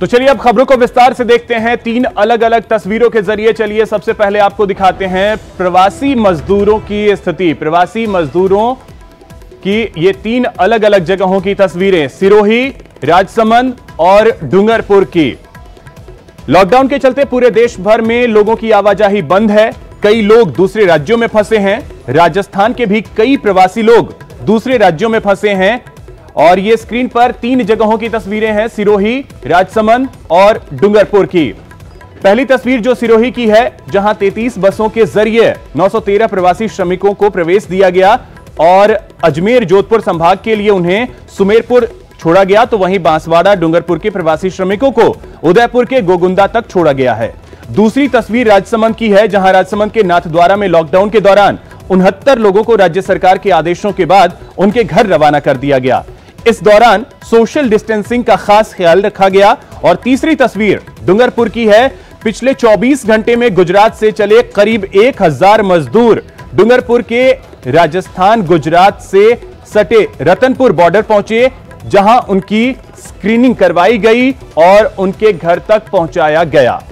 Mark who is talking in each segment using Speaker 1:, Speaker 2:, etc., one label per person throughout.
Speaker 1: तो चलिए अब खबरों को विस्तार से देखते हैं। 3 अलग अलग तस्वीरों के जरिए चलिए सबसे पहले आपको दिखाते हैं प्रवासी मजदूरों की स्थिति। प्रवासी मजदूरों की ये 3 अलग अलग जगहों की तस्वीरें, सिरोही, राजसमंद और डूंगरपुर की। लॉकडाउन के चलते पूरे देश भर में लोगों की आवाजाही बंद है। कई लोग दूसरे राज्यों में फंसे हैं। राजस्थान के भी कई प्रवासी लोग दूसरे राज्यों में फंसे हैं। और ये स्क्रीन पर 3 जगहों की तस्वीरें हैं, सिरोही, राजसमंद और डूंगरपुर की। पहली तस्वीर जो सिरोही की है, जहां 33 बसों के जरिए 913 प्रवासी श्रमिकों को प्रवेश दिया गया और अजमेर जोधपुर संभाग के लिए उन्हें सुमेरपुर छोड़ा गया, तो वहीं बांसवाड़ा डूंगरपुर के प्रवासी श्रमिकों को उदयपुर के गोगुंदा तक छोड़ा गया है। दूसरी तस्वीर राजसमंद की है, जहां राजसमंद के नाथद्वारा में लॉकडाउन के दौरान 69 लोगों को राज्य सरकार के आदेशों के बाद उनके घर रवाना कर दिया गया। इस दौरान सोशल डिस्टेंसिंग का खास ख्याल रखा गया। और तीसरी तस्वीर डूंगरपुर की है। पिछले 24 घंटे में गुजरात से चले करीब 1000 मजदूर डूंगरपुर के राजस्थान गुजरात से सटे रतनपुर बॉर्डर पहुंचे, जहां उनकी स्क्रीनिंग करवाई गई और उनके घर तक पहुंचाया गया।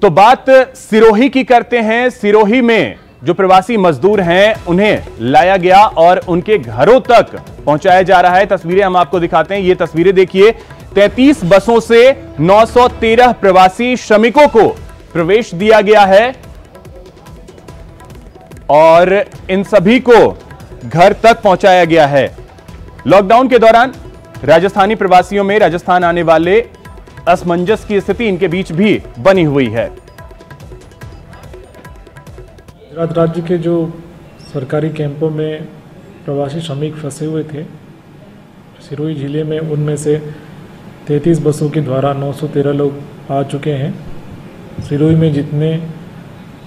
Speaker 1: तो बात सिरोही की करते हैं। सिरोही में जो प्रवासी मजदूर हैं उन्हें लाया गया और उनके घरों तक पहुंचाया जा रहा है। तस्वीरें हम आपको दिखाते हैं। ये तस्वीरें देखिए, 33 बसों से 913 प्रवासी श्रमिकों को प्रवेश दिया गया है और इन सभी को घर तक पहुंचाया गया है। लॉकडाउन के दौरान राजस्थानी प्रवासियों में राजस्थान आने वाले असमंजस की स्थिति इनके बीच भी बनी हुई है।
Speaker 2: गुजरात राज्य के जो सरकारी कैंपों में प्रवासी श्रमिक फंसे हुए थे सिरोही जिले में, उनमें से 33 बसों के द्वारा 913 लोग आ चुके हैं। सिरोही में जितने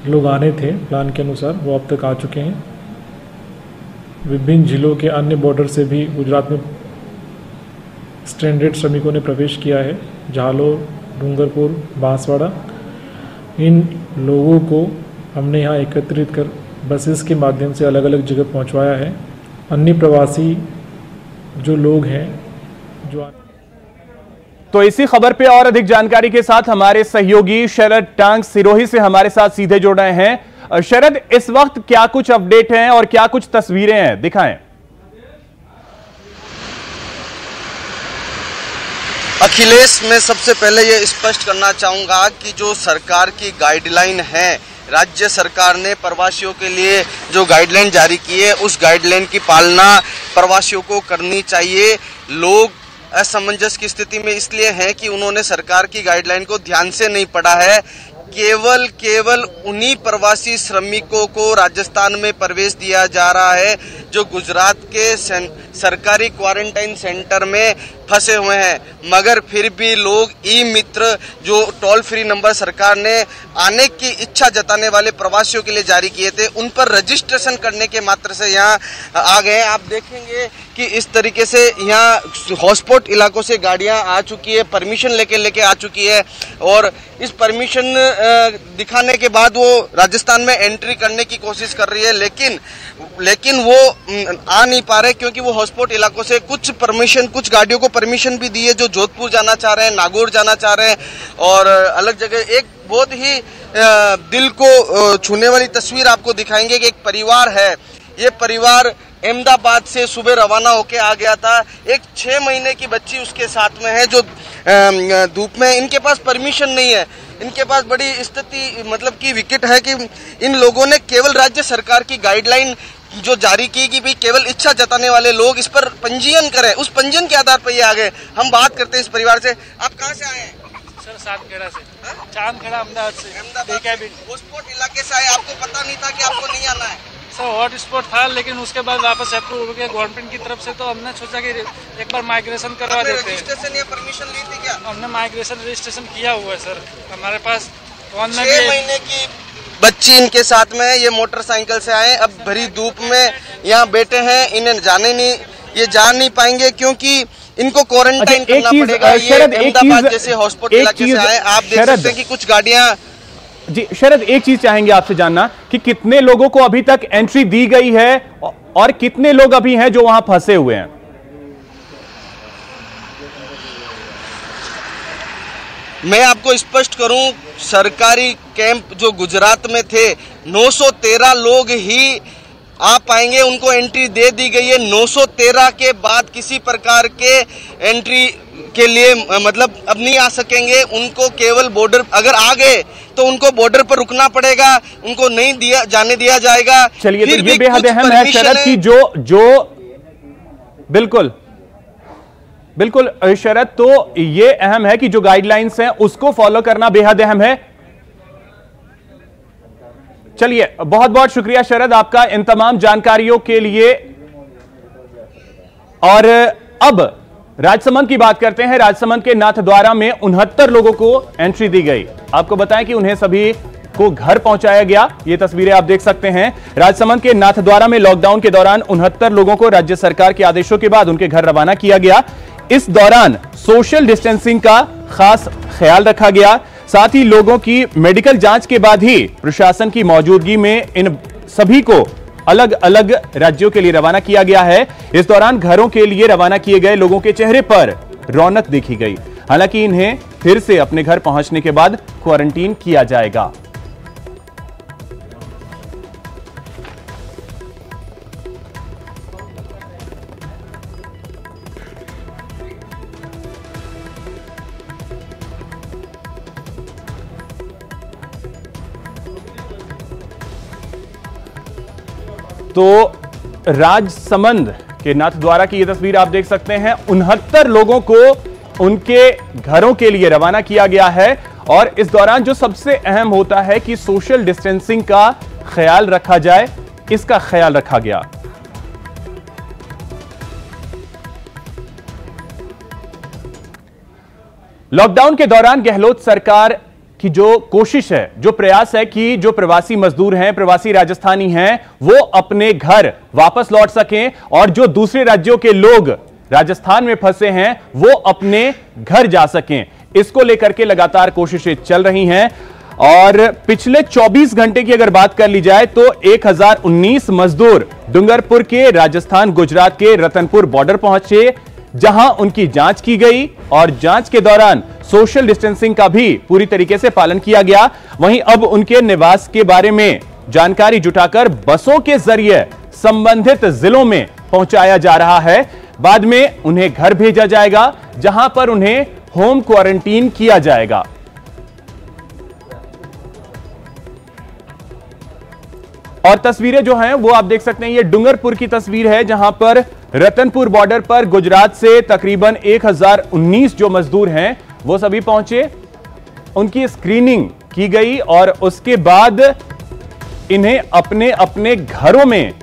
Speaker 2: लोग आने थे प्लान के अनुसार वो अब तक आ चुके हैं। विभिन्न जिलों के अन्य बॉर्डर से भी गुजरात में स्ट्रैंडेड श्रमिकों ने प्रवेश किया है। जालोर, डूंगरपुर, बांसवाड़ा, इन लोगों को हमने यहाँ एकत्रित कर बसेस के माध्यम से अलग अलग जगह पहुँचवाया है। अन्य प्रवासी जो लोग हैं जो
Speaker 1: तो इसी खबर पे और अधिक जानकारी के साथ हमारे सहयोगी शरद टांग सिरोही से हमारे साथ सीधे जुड़ रहे हैं। शरद, इस वक्त क्या कुछ अपडेट हैं और क्या कुछ तस्वीरें हैं, दिखाएं।
Speaker 3: अखिलेश, मैं सबसे पहले ये स्पष्ट करना चाहूँगा कि जो सरकार की गाइडलाइन है, राज्य सरकार ने प्रवासियों के लिए जो गाइडलाइन जारी की है, उस गाइडलाइन की पालना प्रवासियों को करनी चाहिए। लोग असमंजस की स्थिति में इसलिए हैं कि उन्होंने सरकार की गाइडलाइन को ध्यान से नहीं पढ़ा है। केवल उन्हीं प्रवासी श्रमिकों को राजस्थान में प्रवेश दिया जा रहा है जो गुजरात के सरकारी क्वारंटाइन सेंटर में फंसे हुए हैं। मगर फिर भी लोग ई मित्र जो टोल फ्री नंबर सरकार ने आने की इच्छा जताने वाले प्रवासियों के लिए जारी किए थे, उन पर रजिस्ट्रेशन करने के मात्र से यहाँ आ गए। आप देखेंगे कि इस तरीके से यहाँ हॉटस्पॉट इलाकों से गाड़ियाँ आ चुकी है, परमिशन लेके आ चुकी है और इस परमिशन दिखाने के बाद वो राजस्थान में एंट्री करने की कोशिश कर रही है, लेकिन वो आ नहीं पा रहे क्योंकि वो हॉटस्पॉट इलाकों से कुछ गाड़ियों को परमिशन भी दी है जो जोधपुर जाना चाह रहे हैं, नागौर जाना चाह रहे हैं और अलग जगह। एक बहुत ही दिल को छूने वाली तस्वीर आपको दिखाएंगे कि एक परिवार है, ये परिवार अहमदाबाद से सुबह रवाना होके आ गया था। एक 6 महीने की बच्ची उसके साथ में है जो धूप में, इनके पास परमिशन नहीं है, इनके पास बड़ी स्थिति मतलब कि विकट है कि इन लोगों ने केवल राज्य सरकार की गाइडलाइन जो जारी की कि भाई केवल इच्छा जताने वाले लोग इस पर पंजीयन करें, उस पंजीयन के आधार पर ये आ गए। हम बात करते हैं इस परिवार से। आप कहाँ से आए हैं?
Speaker 4: सर चांदखेड़ा से। चांदखेड़ा अहमदाबाद से।
Speaker 3: हॉटस्पॉट इलाके से आए, आपको पता नहीं था कि आपको नहीं आना है?
Speaker 4: सर हॉटस्पॉट था लेकिन उसके बाद वापस अप्रूव हो गया गवर्नमेंट की तरफ से, तो हमने सोचा कि एक बार माइग्रेशन करवा देते हैं।
Speaker 3: रजिस्ट्रेशन या परमिशन ली थी क्या?
Speaker 4: हमने माइग्रेशन रजिस्ट्रेशन किया हुआ है सर। हमारे पास
Speaker 3: 6 महीने की बच्ची इनके साथ में, ये मोटरसाइकिल से आए, अब भरी धूप में यहाँ बैठे हैं। इन्हें ये जा नहीं पाएंगे क्योंकि इनको क्वारंटाइन करना पड़ेगा। ये अहमदाबाद जैसे हॉटस्पॉट इलाके से आए। आप देख सकते हैं कि कुछ गाड़ियां।
Speaker 1: जी शरद, एक चीज चाहेंगे आपसे जानना कि कितने लोगों को अभी तक एंट्री दी गई है और कितने लोग अभी हैं जो वहां फंसे हुए हैं?
Speaker 3: मैं आपको स्पष्ट करूं, सरकारी कैंप जो गुजरात में थे 913 लोग ही आ पाएंगे, उनको एंट्री दे दी गई है। 913 के बाद किसी प्रकार के एंट्री के लिए मतलब अब नहीं आ सकेंगे। उनको केवल बॉर्डर, अगर आ गए तो उनको बॉर्डर पर रुकना पड़ेगा, उनको नहीं जाने दिया जाएगा।
Speaker 1: चलिए, तो ये बेहद अहम है शरद की जो बिल्कुल शरद, तो ये अहम है कि जो गाइडलाइंस हैं उसको फॉलो करना बेहद अहम है। चलिए, बहुत बहुत शुक्रिया शरद आपका इन तमाम जानकारियों के लिए। और अब राजसमंद की बात करते हैं। राजसमंद के नाथद्वारा में 69 लोगों को एंट्री दी गई। आपको बताएं कि उन्हें सभी को घर पहुंचाया गया। ये तस्वीरें आप देख सकते हैं। राजसमंद के नाथद्वारा में लॉकडाउन के दौरान 69 लोगों को राज्य सरकार के आदेशों के बाद उनके घर रवाना किया गया। इस दौरान सोशल डिस्टेंसिंग का खास ख्याल रखा गया। साथ ही लोगों की मेडिकल जांच के बाद ही प्रशासन की मौजूदगी में इन सभी को अलग अलग राज्यों के लिए रवाना किया गया है। इस दौरान घरों के लिए रवाना किए गए लोगों के चेहरे पर रौनक देखी गई। हालांकि इन्हें फिर से अपने घर पहुंचने के बाद क्वारंटीन किया जाएगा। तो राजसमंद के नाथद्वारा की यह तस्वीर आप देख सकते हैं। 69 लोगों को उनके घरों के लिए रवाना किया गया है। और इस दौरान जो सबसे अहम होता है कि सोशल डिस्टेंसिंग का ख्याल रखा जाए, इसका ख्याल रखा गया। लॉकडाउन के दौरान गहलोत सरकार की जो कोशिश है, जो प्रयास है कि जो प्रवासी मजदूर हैं, प्रवासी राजस्थानी हैं, वो अपने घर वापस लौट सकें और जो दूसरे राज्यों के लोग राजस्थान में फंसे हैं वो अपने घर जा सकें। इसको लेकर के लगातार कोशिशें चल रही हैं। और पिछले 24 घंटे की अगर बात कर ली जाए तो 1019 मजदूर डूंगरपुर के राजस्थान गुजरात के रतनपुर बॉर्डर पहुंचे, जहां उनकी जांच की गई और जांच के दौरान सोशल डिस्टेंसिंग का भी पूरी तरीके से पालन किया गया। वहीं अब उनके निवास के बारे में जानकारी जुटाकर बसों के जरिए संबंधित जिलों में पहुंचाया जा रहा है। बाद में उन्हें घर भेजा जाएगा, जहां पर उन्हें होम क्वारंटीन किया जाएगा। और तस्वीरें जो हैं वो आप देख सकते हैं, ये डूंगरपुर की तस्वीर है, जहां पर रतनपुर बॉर्डर पर गुजरात से तकरीबन 1019 जो मजदूर हैं वो सभी पहुंचे। उनकी स्क्रीनिंग की गई और उसके बाद इन्हें अपने अपने घरों में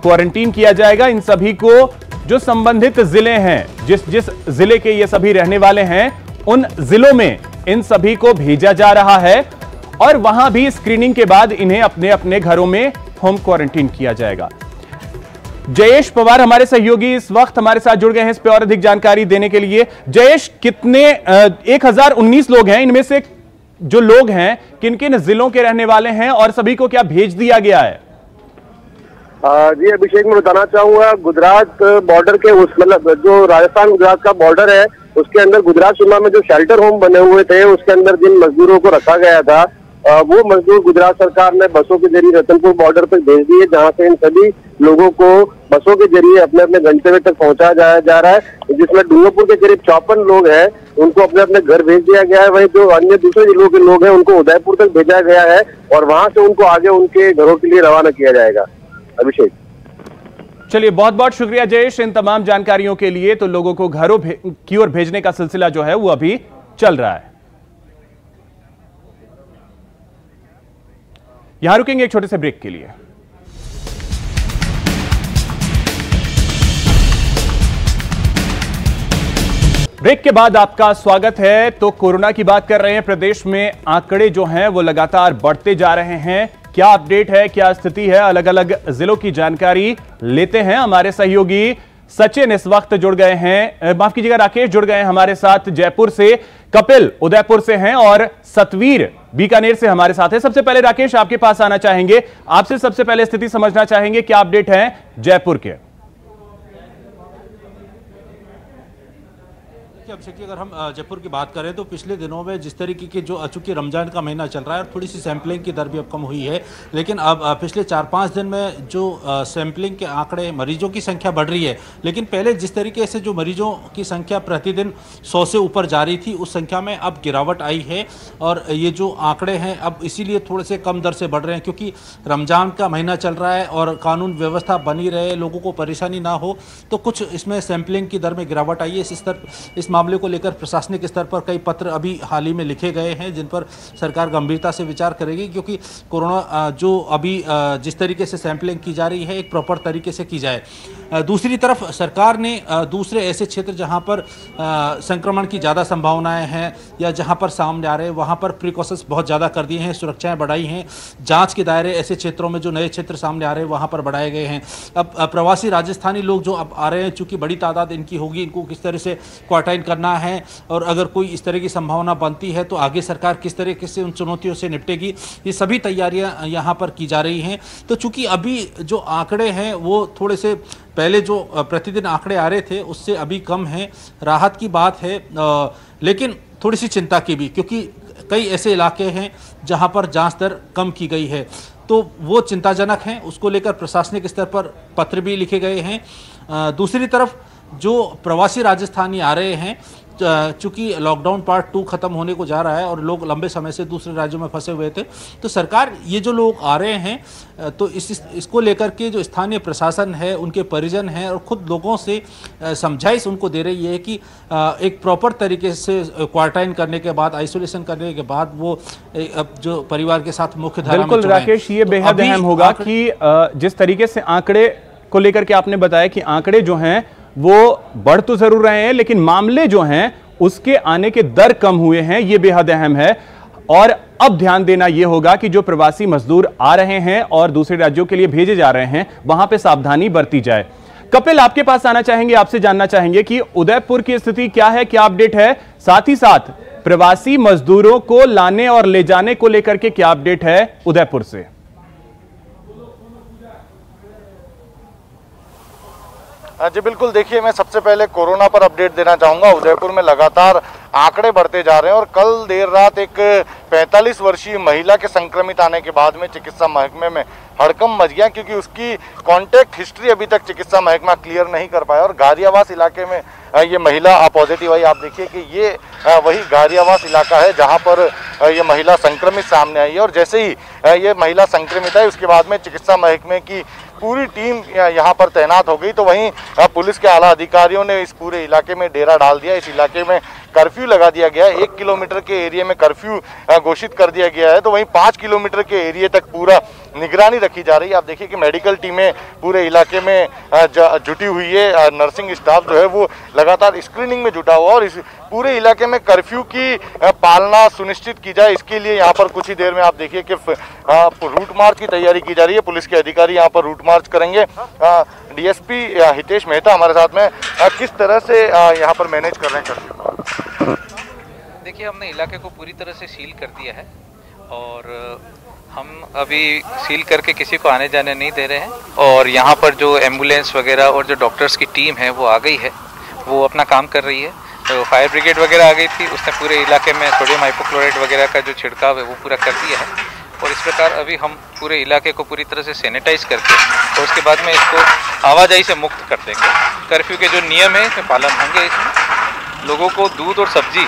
Speaker 1: क्वारंटीन किया जाएगा। इन सभी को जो संबंधित जिले हैं, जिस जिस जिले के ये सभी रहने वाले हैं, उन जिलों में इन सभी को भेजा जा रहा है और वहां भी स्क्रीनिंग के बाद इन्हें अपने अपने घरों में होम क्वारंटीन किया जाएगा। जयेश पवार हमारे सहयोगी इस वक्त हमारे साथ जुड़ गए हैं इस पर और अधिक जानकारी देने के लिए। जयेश, कितने 1019 लोग हैं, इनमें से जो लोग हैं किन किन जिलों के रहने वाले हैं और सभी को क्या भेज दिया गया है?
Speaker 5: जी अभिषेक, मैं बताना चाहूंगा, गुजरात बॉर्डर के उस मतलब जो राजस्थान गुजरात का बॉर्डर है उसके अंदर गुजरात सीमा में जो शेल्टर होम बने हुए थे उसके अंदर जिन मजदूरों को रखा गया था वो मजदूर गुजरात सरकार ने बसों के जरिए रतनपुर बॉर्डर पर भेज दिए, जहां से इन सभी लोगों को बसों के जरिए अपने अपने गंतव्य तक पहुंचाया जा रहा है, जिसमें डूंगरपुर के करीब 54 लोग हैं उनको अपने अपने घर भेज दिया गया है। वहीं जो अन्य दूसरे जिलों के लोग हैं उनको उदयपुर तक भेजा गया है और वहां से उनको आगे उनके घरों के लिए रवाना किया जाएगा। अभिषेक,
Speaker 1: चलिए, बहुत बहुत शुक्रिया जयेश इन तमाम जानकारियों के लिए। तो लोगों को घरों की ओर भेजने का सिलसिला जो है वो अभी चल रहा है। यहां रुकेंगे एक छोटे से ब्रेक के लिए। ब्रेक के बाद आपका स्वागत है। तो कोरोना की बात कर रहे हैं। प्रदेश में आंकड़े जो हैं वो लगातार बढ़ते जा रहे हैं। क्या अपडेट है, क्या स्थिति है, अलग अलग जिलों की जानकारी लेते हैं हमारे सहयोगी सचिन इस वक्त जुड़ गए हैं, माफ कीजिएगा राकेश जुड़ गए हैं हमारे साथ जयपुर से, कपिल उदयपुर से हैं और सतवीर बीकानेर से हमारे साथ है। सबसे पहले राकेश आपके पास आना चाहेंगे, आपसे सबसे पहले स्थिति समझना चाहेंगे, क्या अपडेट है जयपुर के?
Speaker 6: अभिषेक जी, अगर हम जयपुर की बात करें तो पिछले दिनों में जिस तरीके की जो चूंकि रमजान का महीना चल रहा है और थोड़ी सी सैंपलिंग की दर भी अब कम हुई है, लेकिन अब पिछले 4-5 दिन में जो सैंपलिंग के आंकड़े, मरीजों की संख्या बढ़ रही है। लेकिन पहले जिस तरीके से जो मरीजों की संख्या प्रतिदिन 100 से ऊपर जा रही थी, उस संख्या में अब गिरावट आई है और ये जो आंकड़े हैं अब इसीलिए थोड़े से कम दर से बढ़ रहे हैं, क्योंकि रमजान का महीना चल रहा है और कानून व्यवस्था बनी रहे, लोगों को परेशानी ना हो, तो कुछ इसमें सैंपलिंग की दर में गिरावट आई है। इस मामले को लेकर प्रशासनिक स्तर पर कई पत्र अभी हाल ही में लिखे गए हैं, जिन पर सरकार गंभीरता से विचार करेगी, क्योंकि कोरोना जो अभी जिस तरीके से सैंपलिंग की जा रही है एक प्रॉपर तरीके से की जाए। दूसरी तरफ सरकार ने दूसरे ऐसे क्षेत्र जहां पर संक्रमण की ज़्यादा संभावनाएं हैं या जहां पर सामने आ रहे हैं, वहां पर प्रिकॉशंस बहुत ज़्यादा कर दिए हैं, सुरक्षाएं बढ़ाई हैं, जांच के दायरे ऐसे क्षेत्रों में जो नए क्षेत्र सामने आ रहे हैं वहां पर बढ़ाए गए हैं। अब प्रवासी राजस्थानी लोग जो अब आ रहे हैं, चूँकि बड़ी तादाद इनकी होगी, इनको किस तरह से क्वारंटाइन करना है और अगर कोई इस तरह की संभावना बनती है तो आगे सरकार किस तरीके से उन चुनौतियों से निपटेगी, ये सभी तैयारियां यहां पर की जा रही हैं। तो चूंकि अभी जो आंकड़े हैं वो थोड़े से पहले जो प्रतिदिन आंकड़े आ रहे थे उससे अभी कम हैं, राहत की बात है, लेकिन थोड़ी सी चिंता की भी, क्योंकि कई ऐसे इलाके हैं जहां पर जांच दर कम की गई है, तो वो चिंताजनक हैं। उसको लेकर प्रशासनिक स्तर पर पत्र भी लिखे गए हैं। दूसरी तरफ जो प्रवासी राजस्थानी आ रहे हैं, चूंकि लॉकडाउन पार्ट 2 खत्म होने को जा रहा है और लोग लंबे समय से दूसरे राज्यों में फंसे हुए थे, तो सरकार ये जो लोग आ रहे हैं तो इसको लेकर के जो स्थानीय प्रशासन है, उनके परिजन हैं और खुद लोगों से समझाइश उनको दे रही है कि एक प्रॉपर तरीके से क्वारंटाइन करने के बाद, आइसोलेशन करने के बाद वो जो परिवार के साथ मुख्य धारा में
Speaker 1: बिल्कुल राकेश, ये बेहद अहम होगा कि जिस तरीके से आंकड़े को लेकर के आपने बताया कि आंकड़े जो हैं वो बढ़ तो जरूर रहे हैं, लेकिन मामले जो हैं उसके आने के दर कम हुए हैं, ये बेहद अहम है। और अब ध्यान देना यह होगा कि जो प्रवासी मजदूर आ रहे हैं और दूसरे राज्यों के लिए भेजे जा रहे हैं, वहां पे सावधानी बरती जाए। कपिल आपके पास आना चाहेंगे, आपसे जानना चाहेंगे कि उदयपुर की स्थिति क्या है, क्या अपडेट है, साथ ही साथ प्रवासी मजदूरों को लाने और ले जाने को लेकर के क्या अपडेट है उदयपुर से?
Speaker 7: जी बिल्कुल, देखिए मैं सबसे पहले कोरोना पर अपडेट देना चाहूँगा। उदयपुर में लगातार आंकड़े बढ़ते जा रहे हैं और कल देर रात एक 45 वर्षीय महिला के संक्रमित आने के बाद में चिकित्सा महकमे में हड़कंप मच गया, क्योंकि उसकी कॉन्टैक्ट हिस्ट्री अभी तक चिकित्सा महकमा क्लियर नहीं कर पाया और गाजियाबाद इलाके में ये महिला पॉजिटिव आई। आप देखिए कि ये वही गाजियाबाद इलाका है जहाँ पर ये महिला संक्रमित सामने आई है और जैसे ही ये महिला संक्रमित आई उसके बाद में चिकित्सा महकमे की पूरी टीम यहाँ पर तैनात हो गई। तो वहीं पुलिस के आला अधिकारियों ने इस पूरे इलाके में डेरा डाल दिया, इस इलाके में कर्फ्यू लगा दिया गया है। 1 किलोमीटर के एरिया में कर्फ्यू घोषित कर दिया गया है, तो वहीं 5 किलोमीटर के एरिया तक पूरा निगरानी रखी जा रही है। आप देखिए कि मेडिकल टीमें पूरे इलाके में जुटी हुई है, नर्सिंग स्टाफ जो है वो लगातार स्क्रीनिंग में जुटा हुआ और इस पूरे इलाके में कर्फ्यू की पालना सुनिश्चित की जाए, इसके लिए यहाँ पर कुछ ही देर में आप देखिए कि रूट मार्च की तैयारी की जा रही है। पुलिस के अधिकारी यहाँ पर रूट मार्च करेंगे। डीएसपी हितेश मेहता हमारे साथ में, किस तरह से यहाँ पर मैनेज कर रहे हैं कर्फ्यू?
Speaker 8: देखिए, हमने इलाके को पूरी तरह से सील कर दिया है और हम अभी सील करके किसी को आने जाने नहीं दे रहे हैं और यहाँ पर जो एम्बुलेंस वगैरह और जो डॉक्टर्स की टीम है वो आ गई है, वो अपना काम कर रही है। तो फायर ब्रिगेड वगैरह आ गई थी, उसने पूरे इलाके में सोडियम हाइपोक्लोराइड वगैरह का जो छिड़काव है वो पूरा कर दिया है और इस प्रकार अभी हम पूरे इलाके को पूरी तरह से सैनिटाइज करके और उसके बाद में इसको आवाजाही से मुक्त कर देंगे। कर्फ्यू के जो नियम है इसमें पालन होंगे, इसमें लोगों को दूध और सब्जी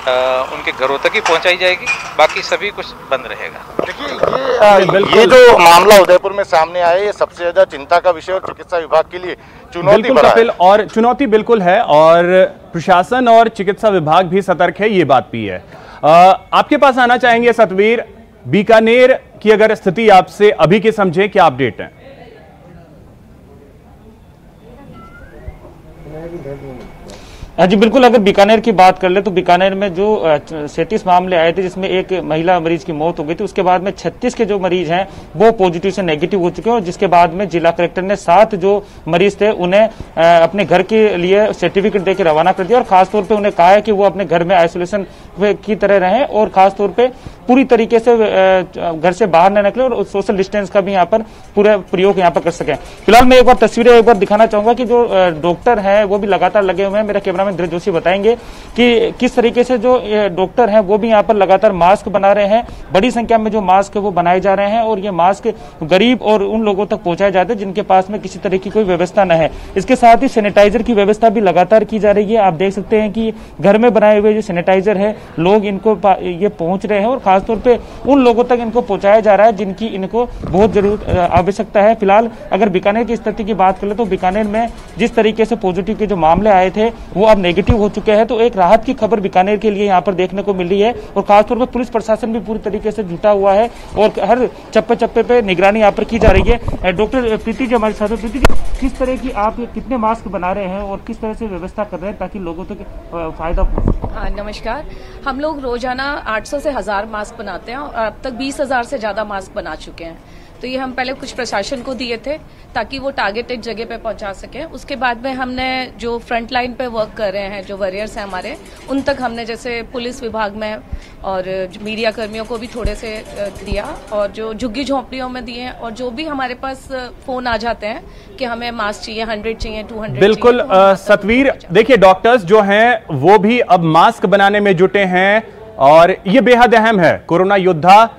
Speaker 8: उनके घरों तक ही पहुंचाई जाएगी, बाकी सभी कुछ बंद रहेगा।
Speaker 7: देखिए ये जो मामला उदयपुर में सामने आया है, ये सबसे ज्यादा चिंता का विषय और चिकित्सा विभाग के लिए चुनौती
Speaker 1: बिल्कुल कपिल, और चुनौती बिल्कुल है और प्रशासन और चिकित्सा विभाग भी सतर्क है, ये बात भी है। आपके पास आना चाहेंगे सतवीर, बीकानेर की अगर स्थिति आपसे अभी की समझे, क्या अपडेट है?
Speaker 9: जी बिल्कुल, अगर बीकानेर की बात कर ले तो बीकानेर में जो 37 मामले आए थे जिसमें एक महिला मरीज की मौत हो गई थी, उसके बाद में 36 के जो मरीज हैं वो पॉजिटिव से नेगेटिव हो चुके हैं, और जिसके बाद में जिला कलेक्टर ने 7 जो मरीज थे उन्हें अपने घर के लिए सर्टिफिकेट देकर रवाना कर दिया, और खासतौर पर उन्हें कहा है कि वो अपने घर में आइसोलेशन की तरह रहें और खासतौर पर पूरी तरीके से घर से बाहर न निकले और सोशल डिस्टेंस का भी यहाँ पर पूरा प्रयोग यहाँ पर कर सकें। फिलहाल मैं एक बार तस्वीरें एक बार दिखाना चाहूंगा कि जो डॉक्टर हैं वो भी लगातार लगे हुए हैं। मेरा कैमरामैन धीरज जोशी बताएंगे कि किस तरीके से जो डॉक्टर हैं वो भी यहाँ पर लगातार मास्क बना रहे हैं। बड़ी संख्या में जो मास्क है वो बनाए जा रहे हैं, और ये मास्क गरीब और उन लोगों तक पहुंचाए जाते हैं जिनके पास में किसी तरह की कोई व्यवस्था न है। इसके साथ ही सैनिटाइजर की व्यवस्था भी लगातार की जा रही है। आप देख सकते हैं कि घर में बनाए हुए जो सैनिटाइजर है लोग इनको ये पहुंच रहे हैं, और खासतौर पे उन लोगों तक इनको पहुंचाया जा रहा है जिनकी इनको बहुत जरूरत आवश्यकता है। फिलहाल अगर बीकानेर की स्थिति की बात करें तो बीकानेर में जिस तरीके से पॉजिटिव के जो मामले आए थे वो अब नेगेटिव हो चुके हैं, तो एक राहत की खबर बीकानेर के लिए यहाँ पर देखने को मिल रही है, और खासतौर पर पुलिस प्रशासन भी पूरी तरीके से जुटा हुआ है और हर चप्पे चप्पे पे निगरानी यहाँ पर की जा रही है। डॉक्टर प्रीति जी हमारे साथ है। प्रीति जी, किस तरह की आप कितने मास्क बना रहे हैं और किस तरह से व्यवस्था कर रहे हैं ताकि लोगों तक फायदा पहुंचे?
Speaker 10: हाँ, नमस्कार। हम लोग रोजाना 800 से 1000 मास्क बनाते हैं और अब तक 20,000 से ज्यादा मास्क बना चुके हैं। तो ये हम पहले कुछ प्रशासन को दिए थे ताकि वो टारगेटेड जगह पे पहुंचा सके। उसके बाद में हमने जो फ्रंट लाइन पे वर्क कर रहे हैं, जो वॉरियर्स हैं हमारे, उन तक हमने जैसे पुलिस विभाग में और मीडिया कर्मियों को भी थोड़े से दिया, और जो झुग्गी झोंपड़ियों में दिए, और जो भी हमारे पास फोन आ जाते हैं कि हमें मास्क चाहिए, 100 चाहिए, 200
Speaker 1: बिल्कुल
Speaker 10: चाहिए,
Speaker 1: सतवीर, देखिए डॉक्टर्स जो हैं वो भी अब मास्क बनाने में जुटे हैं, और ये बेहद अहम है। कोरोना योद्धा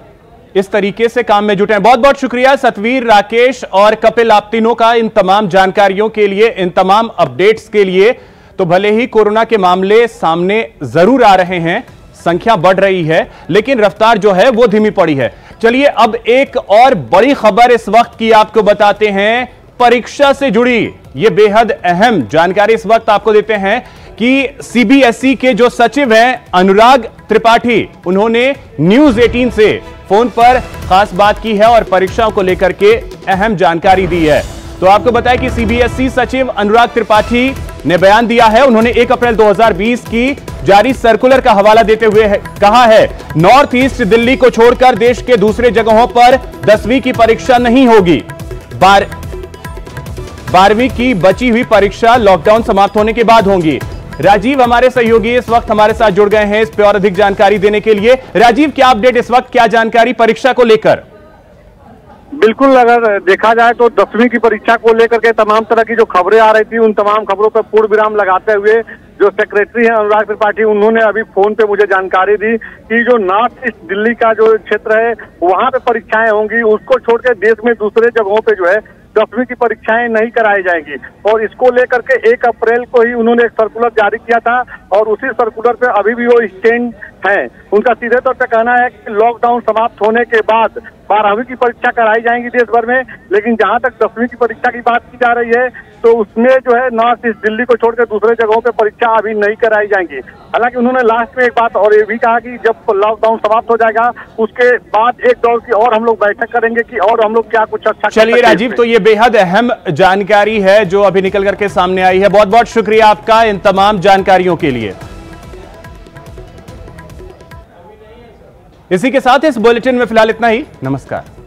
Speaker 1: इस तरीके से काम में जुटे हैं। बहुत बहुत शुक्रिया सतवीर, राकेश और कपिल, आप तीनों का इन तमाम जानकारियों के लिए, इन तमाम अपडेट्स के लिए। तो भले ही कोरोना के मामले सामने जरूर आ रहे हैं, संख्या बढ़ रही है, लेकिन रफ्तार जो है वो धीमी पड़ी है। चलिए अब एक और बड़ी खबर इस वक्त की आपको बताते हैं, परीक्षा से जुड़ी ये बेहद अहम जानकारी इस वक्त आपको देते हैं कि सीबीएसई के जो सचिव हैं अनुराग त्रिपाठी, उन्होंने न्यूज 18 से फोन पर खास बात की है और परीक्षाओं को लेकर के अहम जानकारी दी है। तो आपको बताया कि सीबीएसई सचिव अनुराग त्रिपाठी ने बयान दिया है। उन्होंने 1 अप्रैल 2020 की जारी सर्कुलर का हवाला देते हुए कहा है, नॉर्थ ईस्ट दिल्ली को छोड़कर देश के दूसरे जगहों पर 10वीं की परीक्षा नहीं होगी। 12वीं की बची हुई परीक्षा लॉकडाउन समाप्त होने के बाद होंगी। राजीव हमारे सहयोगी इस वक्त हमारे साथ जुड़ गए हैं इस पे और अधिक जानकारी देने के लिए। राजीव, क्या अपडेट इस वक्त, क्या जानकारी परीक्षा को लेकर?
Speaker 5: बिल्कुल, अगर देखा जाए तो 10वीं की परीक्षा को लेकर के तमाम तरह की जो खबरें आ रही थी, उन तमाम खबरों पर पूर्ण विराम लगाते हुए जो सेक्रेटरी हैं अनुराग त्रिपाठी, उन्होंने अभी फोन पे मुझे जानकारी दी कि जो नॉर्थ ईस्ट दिल्ली का जो क्षेत्र है वहां पे परीक्षाएं होंगी, उसको छोड़ के देश में दूसरे जगहों पे जो है 10वीं की परीक्षाएं नहीं कराई जाएंगी। और इसको लेकर के 1 अप्रैल को ही उन्होंने एक सर्कुलर जारी किया था, और उसी सर्कुलर पे अभी भी वो स्टैंड हैं। उनका सीधे तौर पे कहना है कि लॉकडाउन समाप्त होने के बाद 12वीं की परीक्षा कराई जाएंगी देश भर में, लेकिन जहां तक 10वीं की परीक्षा की बात की जा रही है तो उसमें जो है नॉर्थ ईस्ट दिल्ली को छोड़कर दूसरे जगहों पे परीक्षा अभी नहीं कराई जाएंगी। हालांकि उन्होंने लास्ट में एक बात और ये भी कहा कि जब लॉकडाउन समाप्त हो जाएगा उसके बाद एक दौर की और हम लोग बैठक करेंगे कि और हम लोग क्या कुछ अच्छा।
Speaker 1: चलिए राजीव, तो ये बेहद अहम जानकारी है जो अभी निकल करके सामने आई है। बहुत बहुत शुक्रिया आपका इन तमाम जानकारियों के लिए। इसी के साथ इस बुलेटिन में फिलहाल इतना ही। नमस्कार।